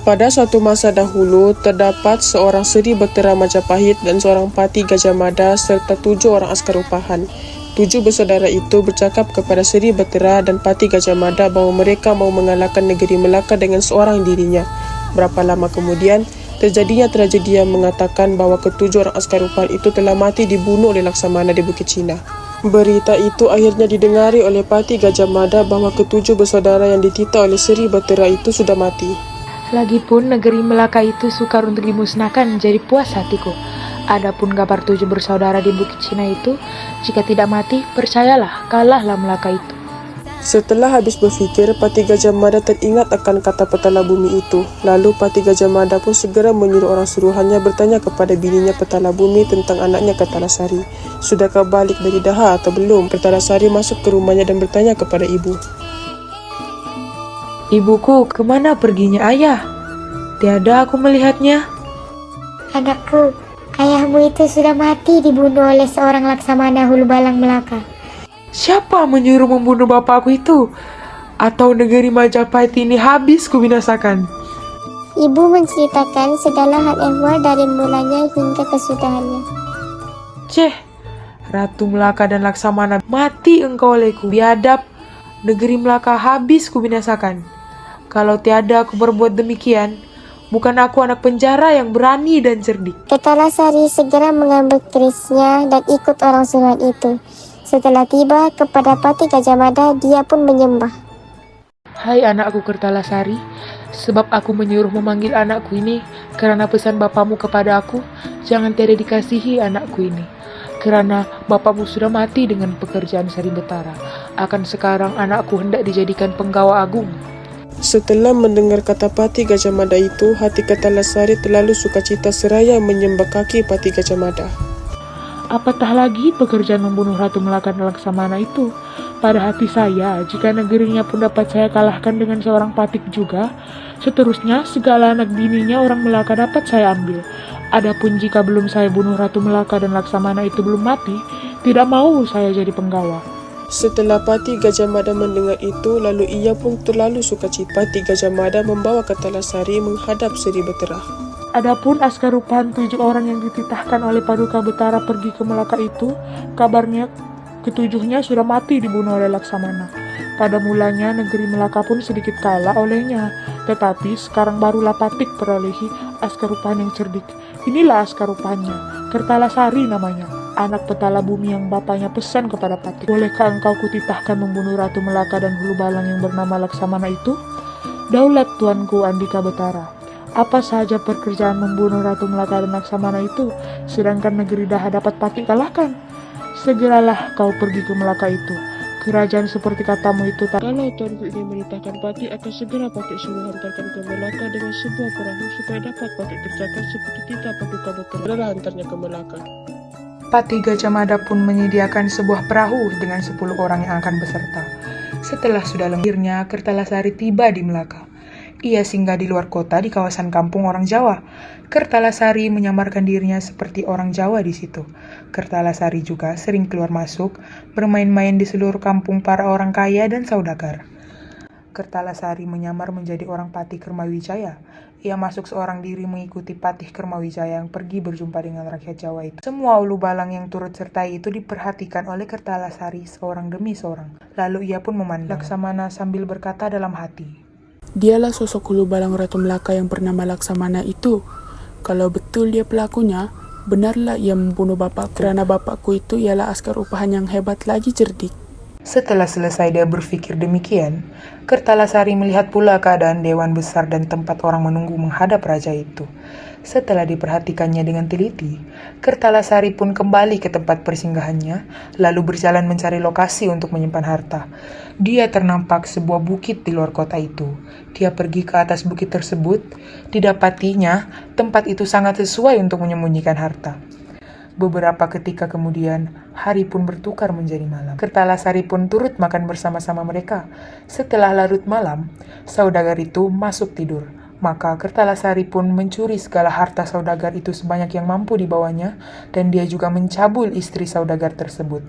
Pada suatu masa dahulu, terdapat seorang Seri Betera Majapahit dan seorang Pati Gajah Mada serta 7 orang askar upahan. 7 bersaudara itu bercakap kepada Seri Betera dan Pati Gajah Mada bahawa mereka mau mengalahkan negeri Melaka dengan seorang dirinya. Berapa lama kemudian, terjadinya tragedi yang mengatakan bahawa ke-7 orang askar upahan itu telah mati dibunuh oleh Laksamana di Bukit Cina. Berita itu akhirnya didengari oleh Pati Gajah Mada bahawa ke-7 bersaudara yang dititah oleh Seri Betera itu sudah mati. Lagipun negeri Melaka itu sukar untuk dimusnahkan, jadi puas hatiku. Adapun kabar 7 bersaudara di Bukit Cina itu, jika tidak mati, percayalah, kalahlah Melaka itu. Setelah habis berfikir, Pati Gajah Mada teringat akan kata petala bumi itu. Lalu Pati Gajah Mada pun segera menyuruh orang suruhannya bertanya kepada bininya petala bumi tentang anaknya Kertalasari. Sudahkah balik dari Daha atau belum? Kertalasari masuk ke rumahnya dan bertanya kepada ibu. Ibuku, kemana perginya ayah? Tiada aku melihatnya. Anakku, ayahmu itu sudah mati dibunuh oleh seorang Laksamana Hulu Balang Melaka. Siapa menyuruh membunuh bapakku itu? Atau negeri Majapahit ini habis kubinasakan? Ibu menceritakan segala hal ehwal dari mulanya hingga kesudahannya. Ceh, Ratu Melaka dan Laksamana mati engkau olehku. Biadab, negeri Melaka habis kubinasakan. Kalau tiada aku berbuat demikian, bukan aku anak penjara yang berani dan cerdik. Kertalasari segera mengambil kerisnya dan ikut orang suruhan itu. Setelah tiba kepada Pati Gajah Mada, dia pun menyembah. Hai anakku Kertalasari, sebab aku menyuruh memanggil anakku ini karena pesan bapamu kepada aku, jangan tiada dikasihi anakku ini. Karena bapamu sudah mati dengan pekerjaan Seri Betara. Akan sekarang anakku hendak dijadikan penggawa agung. Setelah mendengar kata Pati Gajah Mada itu, hati Kertalasari terlalu sukacita seraya menyembah kaki Pati Gajah Mada. Apatah lagi pekerjaan membunuh Ratu Melaka dan Laksamana itu? Pada hati saya, jika negerinya pun dapat saya kalahkan dengan seorang patik juga, seterusnya segala anak bininya orang Melaka dapat saya ambil. Adapun jika belum saya bunuh Ratu Melaka dan Laksamana itu belum mati, tidak mau saya jadi penggawa. Setelah Pati Gajah Mada mendengar itu, lalu ia pun terlalu sukacita. Pati Gajah Mada membawa Kertalasari menghadap Seri Betera. Adapun askar upahan 7 orang yang dititahkan oleh Paduka Betara pergi ke Melaka itu, kabarnya ketujuhnya sudah mati dibunuh oleh Laksamana. Pada mulanya negeri Melaka pun sedikit kalah olehnya, tetapi sekarang barulah Patik perolehi askar upahan yang cerdik. Inilah askar upahannya, Kertalasari namanya, anak petala bumi yang bapaknya pesan kepada Patik. Bolehkah engkau kutitahkan membunuh Ratu Melaka dan Hulu Balang yang bernama Laksamana itu? Daulat tuanku Andika Betara. Apa saja pekerjaan membunuh Ratu Melaka dan Laksamana itu, sedangkan negeri Daha dapat Patik kalahkan? Segeralah kau pergi ke Melaka itu. Kerajaan seperti katamu itu tak... Kalau tuanku ingin memerintahkan Pati, akan segera Pati suruh hantarkan ke Melaka dengan sebuah perahu supaya dapat Pati kerjakan seperti kita Paduka Betara. Adalah hantarnya ke Melaka. Pati Gajah Mada pun menyediakan sebuah perahu dengan 10 orang yang akan beserta. Setelah sudah lembirnya, Kertalasari tiba di Melaka. Ia singgah di luar kota di kawasan kampung orang Jawa. Kertalasari menyamarkan dirinya seperti orang Jawa di situ. Kertalasari juga sering keluar masuk, bermain-main di seluruh kampung para orang kaya dan saudagar. Kertalasari menyamar menjadi orang Patih Kermawijaya. Ia masuk seorang diri mengikuti Patih Kermawijaya yang pergi berjumpa dengan rakyat Jawa itu. Semua ulu balang yang turut sertai itu diperhatikan oleh Kertalasari seorang demi seorang. Lalu ia pun memandang Laksamana sambil berkata dalam hati, "Dialah sosok Hulu Balang Ratu Melaka yang bernama Laksamana itu. Kalau betul dia pelakunya, benarlah ia membunuh bapakku. Karena bapakku itu ialah askar upahan yang hebat lagi cerdik." Setelah selesai dia berpikir demikian, Kertalasari melihat pula keadaan dewan besar dan tempat orang menunggu menghadap raja itu. Setelah diperhatikannya dengan teliti, Kertalasari pun kembali ke tempat persinggahannya, lalu berjalan mencari lokasi untuk menyimpan harta. Dia ternampak sebuah bukit di luar kota itu. Dia pergi ke atas bukit tersebut, didapatinya tempat itu sangat sesuai untuk menyembunyikan harta. Beberapa ketika kemudian, hari pun bertukar menjadi malam. Kertalasari pun turut makan bersama-sama mereka. Setelah larut malam, saudagar itu masuk tidur. Maka Kertalasari pun mencuri segala harta saudagar itu sebanyak yang mampu dibawanya, dan dia juga mencabul istri saudagar tersebut.